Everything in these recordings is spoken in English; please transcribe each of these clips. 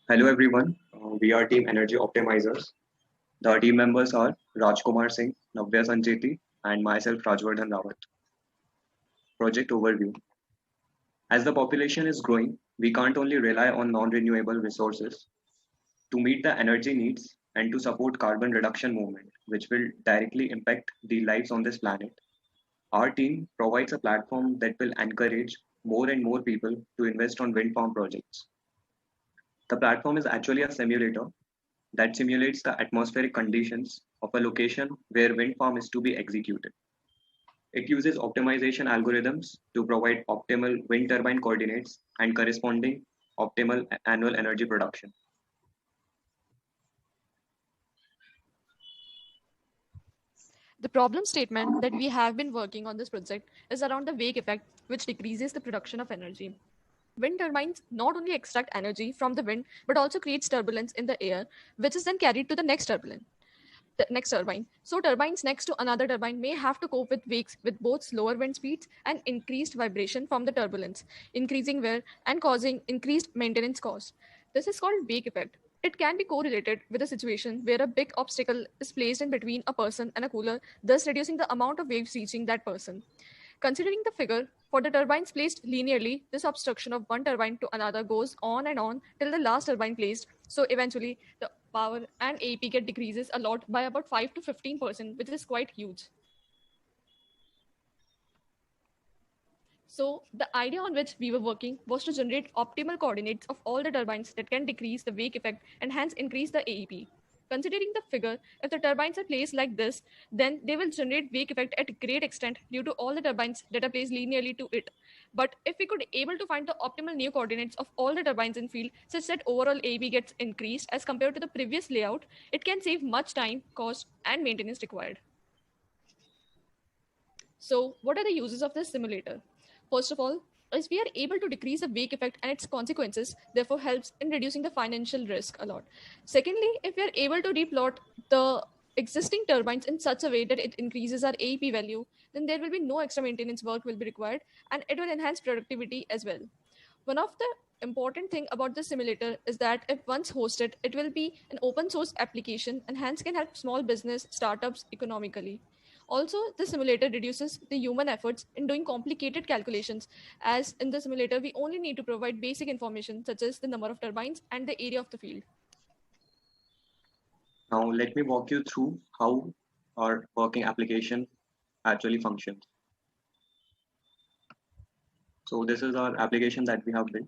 Hello everyone, we are Team Energy Optimizers. The team members are Rajkumar Singh, Navya Sancheti, and myself Rajvardhan Rawat. Project Overview. As the population is growing, we can't only rely on non-renewable resources to meet the energy needs and to support carbon reduction movement, which will directly impact the lives on this planet. Our team provides a platform that will encourage more and more people to invest on wind farm projects. The platform is actually a simulator that simulates the atmospheric conditions of a location where wind farm is to be executed. It uses optimization algorithms to provide optimal wind turbine coordinates and corresponding optimal annual energy production. The problem statement that we have been working on this project is around the wake effect, which decreases the production of energy. Wind turbines not only extract energy from the wind but also creates turbulence in the air, which is then carried to the next turbulence. The next turbine. So turbines next to another turbine may have to cope with wakes with both slower wind speeds and increased vibration from the turbulence, increasing wear and causing increased maintenance costs. This is called wake effect. It can be correlated with a situation where a big obstacle is placed in between a person and a cooler, thus reducing the amount of waves reaching that person. Considering the figure, for the turbines placed linearly, this obstruction of one turbine to another goes on till the last turbine placed. So eventually, the power and AEP get decreases a lot by about 5 to 15%, which is quite huge. So the idea on which we were working was to generate optimal coordinates of all the turbines that can decrease the wake effect and hence increase the AEP. Considering the figure, if the turbines are placed like this, then they will generate wake effect at great extent due to all the turbines that are placed linearly to it. But if we could able to find the optimal new coordinates of all the turbines in field such that overall AEP gets increased as compared to the previous layout, it can save much time, cost, and maintenance required. So, what are the uses of this simulator? First of all, is we are able to decrease the wake effect and its consequences, therefore helps in reducing the financial risk a lot. Secondly, if we are able to replot the existing turbines in such a way that it increases our AEP value, then there will be no extra maintenance work will be required and it will enhance productivity as well. One of the important thing about the simulator is that if once hosted, it will be an open source application and hence can help small business startups economically. Also, the simulator reduces the human efforts in doing complicated calculations, as in the simulator, we only need to provide basic information such as the number of turbines and the area of the field. Now, let me walk you through how our working application actually functions. So, this is our application that we have built.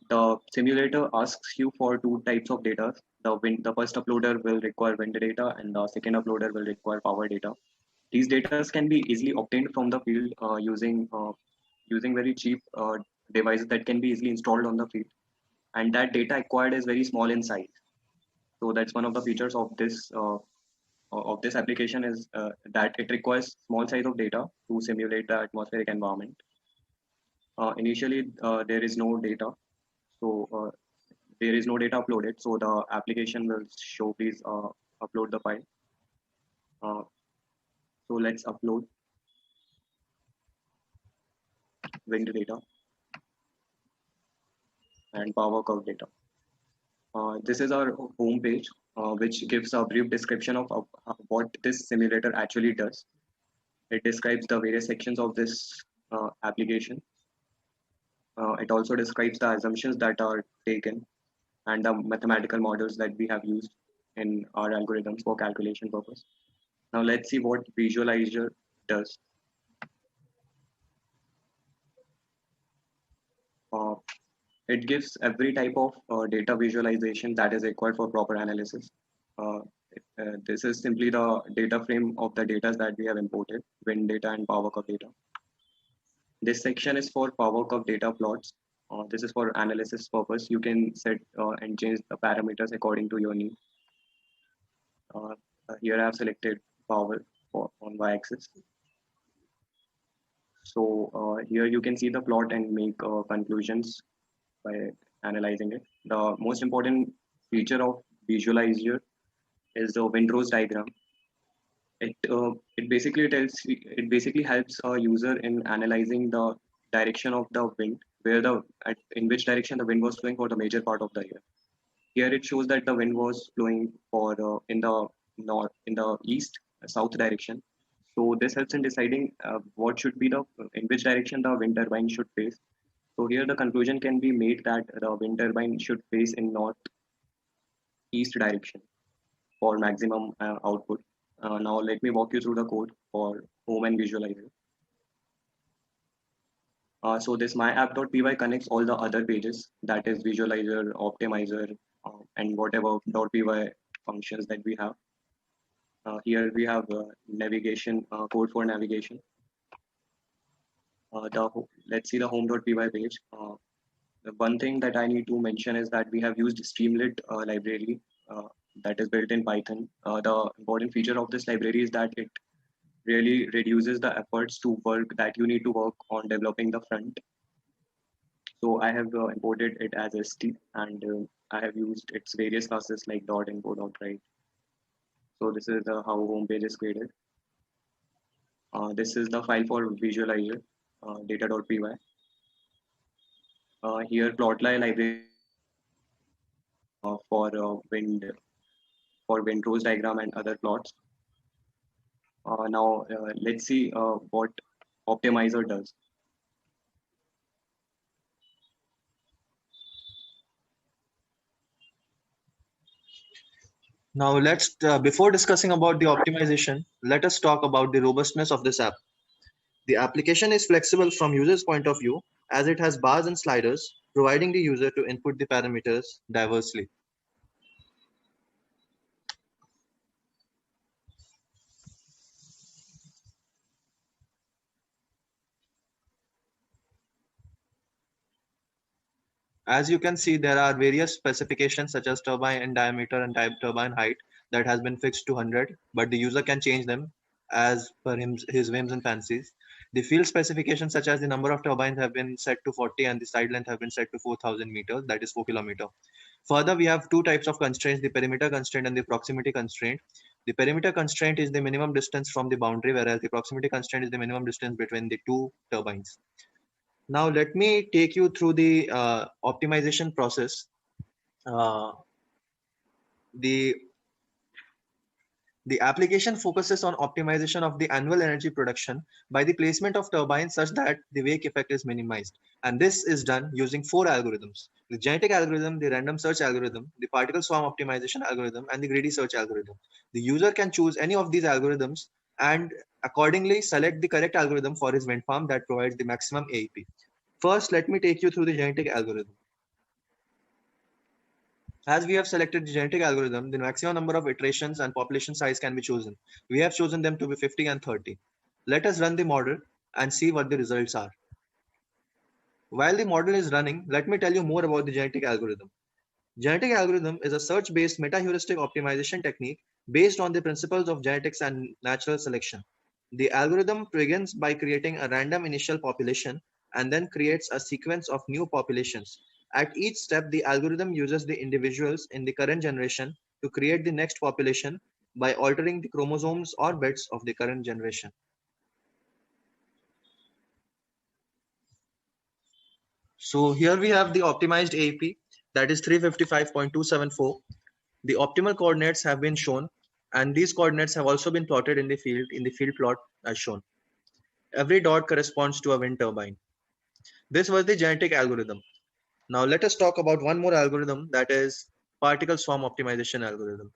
The simulator asks you for two types of data. The first uploader will require wind data, and the second uploader will require power data. These data can be easily obtained from the field using very cheap devices that can be easily installed on the field. And that data acquired is very small in size. So that's one of the features of this application is that it requires small size of data to simulate the atmospheric environment. Initially, there is no data, so there is no data uploaded. So the application will show please upload the file. Uh, so let's upload wind data and power curve data. This is our home page, which gives a brief description of what this simulator actually does. It describes the various sections of this application. It also describes the assumptions that are taken and the mathematical models that we have used in our algorithms for calculation purpose. Now let's see what visualizer does. Uh, it gives every type of data visualization that is required for proper analysis. Uh, this is simply the data frame of the data that we have imported, wind data and power curve data. This section is for power curve data plots. This is for analysis purpose. You can set and change the parameters according to your need. Uh, Here I have selected power on y-axis. So here you can see the plot and make conclusions by analyzing it. The most important feature of visualizer is the windrows diagram. It basically helps a user in analyzing the direction of the wind where in which direction the wind was flowing for the major part of the year. Here it shows that the wind was blowing for in the north, in the east, south direction. So this helps in deciding what should be the in which direction the wind turbine should face. So here the conclusion can be made that the wind turbine should face in northeast direction for maximum output. Now let me walk you through the code for home and visualizer. So this myapp.py connects all the other pages, that is visualizer, optimizer, and whatever .py functions that we have. Here we have navigation code for navigation. Let's see the home.py page. The one thing that I need to mention is that we have used Streamlit library that is built in Python. The important feature of this library is that it really reduces the efforts to work that you need to work on developing the front. So I have imported it as ST, and I have used its various classes like .info, .write. So this is how home page is created. This is the file for visualizer, data.py. Here plotly library for windrows diagram and other plots. Now let's see what optimizer does. Now let's, before discussing about the optimization, let us talk about the robustness of this app. The application is flexible from user's point of view as it has bars and sliders, providing the user to input the parameters diversely. As you can see, there are various specifications such as turbine and diameter and type turbine height that has been fixed to 100, but the user can change them as per his whims and fancies. The field specifications such as the number of turbines have been set to 40 and the side length have been set to 4,000 meters, that is 4 kilometer. Further, we have two types of constraints, the perimeter constraint and the proximity constraint. The perimeter constraint is the minimum distance from the boundary, whereas the proximity constraint is the minimum distance between the two turbines. Now let me take you through the optimization process. The application focuses on optimization of the annual energy production by the placement of turbines such that the wake effect is minimized. And this is done using 4 algorithms: the genetic algorithm, the random search algorithm, the particle swarm optimization algorithm, and the greedy search algorithm. The user can choose any of these algorithms and accordingly select the correct algorithm for his wind farm that provides the maximum AEP. First, let me take you through the genetic algorithm. As we have selected the genetic algorithm, the maximum number of iterations and population size can be chosen. We have chosen them to be 50 and 30. Let us run the model and see what the results are. While the model is running, let me tell you more about the genetic algorithm. Genetic algorithm is a search-based meta-heuristic optimization technique based on the principles of genetics and natural selection. The algorithm begins by creating a random initial population and then creates a sequence of new populations. At each step, the algorithm uses the individuals in the current generation to create the next population by altering the chromosomes or bits of the current generation. So here we have the optimized AEP, that is 355.274. The optimal coordinates have been shown, and these coordinates have also been plotted in the field plot as shown. Every dot corresponds to a wind turbine. This was the genetic algorithm. Now let us talk about one more algorithm, that is particle swarm optimization algorithm.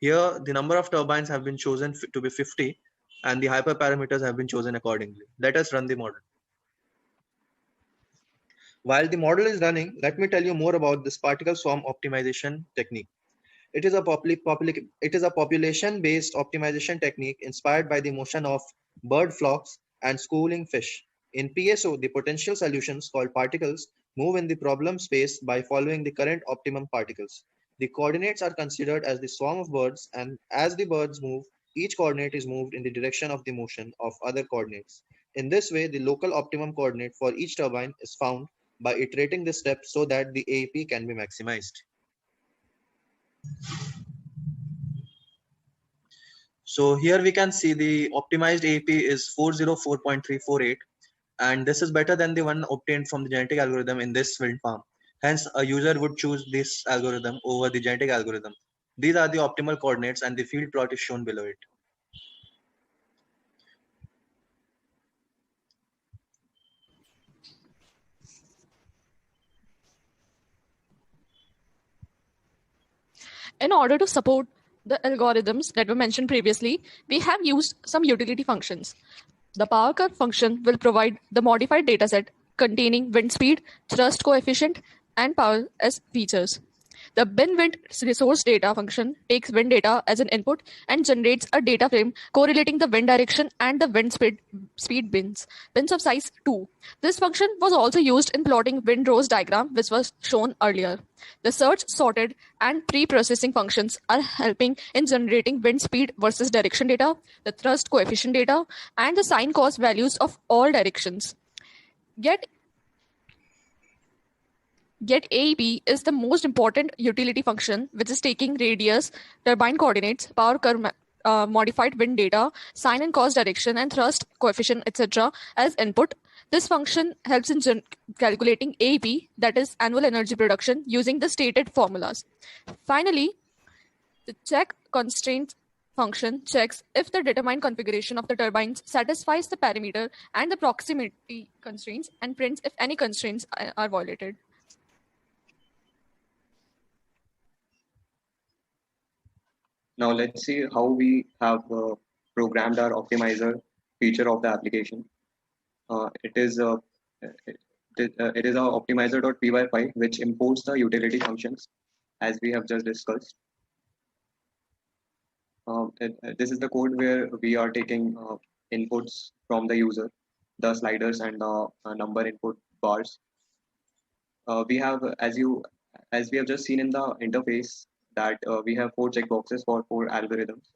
Here the number of turbines have been chosen to be 50 and the hyperparameters have been chosen accordingly. Let us run the model. While the model is running, let me tell you more about this particle swarm optimization technique. It is a population-based optimization technique inspired by the motion of bird flocks and schooling fish. In PSO, the potential solutions called particles move in the problem space by following the current optimum particles. The coordinates are considered as the swarm of birds, and as the birds move, each coordinate is moved in the direction of the motion of other coordinates. In this way, the local optimum coordinate for each turbine is found by iterating this step so that the AEP can be maximized. So here we can see the optimized AEP is 404.348. and this is better than the one obtained from the genetic algorithm in this wind farm. Hence, a user would choose this algorithm over the genetic algorithm. These are the optimal coordinates, and the field plot is shown below it. In order to support the algorithms that were mentioned previously, we have used some utility functions. The power curve function will provide the modified dataset containing wind speed, thrust coefficient, and power as features. The bin wind resource data function takes wind data as an input and generates a data frame correlating the wind direction and the wind speed bins of size 2. This function was also used in plotting wind rose diagram, which was shown earlier. The search, sorted, and pre-processing functions are helping in generating wind speed versus direction data, the thrust coefficient data, and the sine cos values of all directions. Get AEP is the most important utility function, which is taking radius, turbine coordinates, power curve, modified wind data, sine and cos direction, and thrust coefficient, etc. as input. This function helps in calculating AEP, that is annual energy production, using the stated formulas. Finally, the check constraint function checks if the determined configuration of the turbines satisfies the parameter and the proximity constraints and prints if any constraints are violated. Now let's see how we have programmed our optimizer feature of the application. It is it is our optimizer.py file which imports the utility functions as we have just discussed. This is the code where we are taking inputs from the user, the sliders and the number input bars. We have, as we have just seen in the interface, that we have 4 checkboxes for 4 algorithms.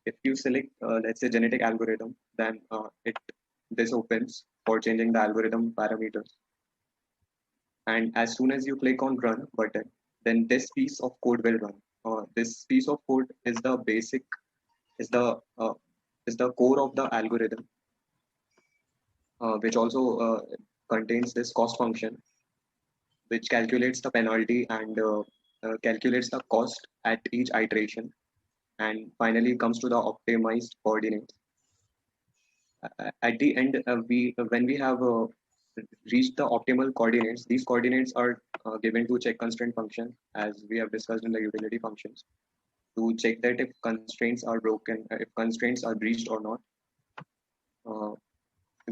If you select, let's say, genetic algorithm, then this opens for changing the algorithm parameters. And as soon as you click on run button, then this piece of code will run. This piece of code is the basic, is the core of the algorithm, which also contains this cost function, which calculates the penalty and calculates the cost at each iteration, and finally comes to the optimized coordinates. At the end, when we have reached the optimal coordinates, these coordinates are given to check constraint function, as we have discussed in the utility functions, to check that if constraints are broken, if constraints are breached or not.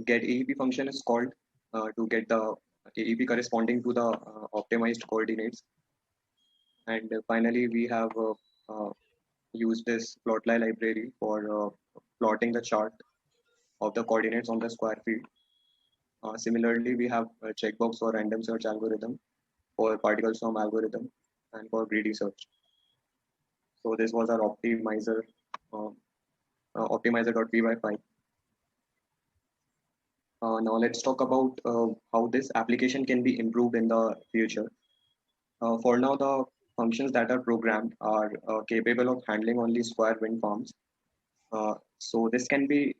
Get AEP function is called to get the AEP corresponding to the optimized coordinates. And finally, we have used this plotly library for plotting the chart of the coordinates on the square field. Similarly, we have a checkbox for random search algorithm, for particle storm algorithm, and for greedy search. So this was our optimizer, optimizer.py file. Now let's talk about how this application can be improved in the future. For now, the functions that are programmed are capable of handling only square wind farms. So this can be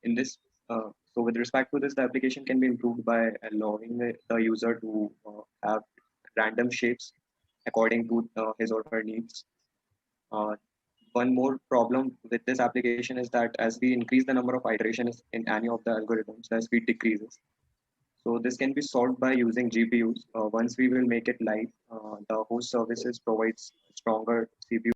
in this. So with respect to this, the application can be improved by allowing the user to have random shapes according to his or her needs. One more problem with this application is that as we increase the number of iterations in any of the algorithms, the speed decreases. So this can be solved by using GPUs. Once we will make it live, the host services provides stronger CPU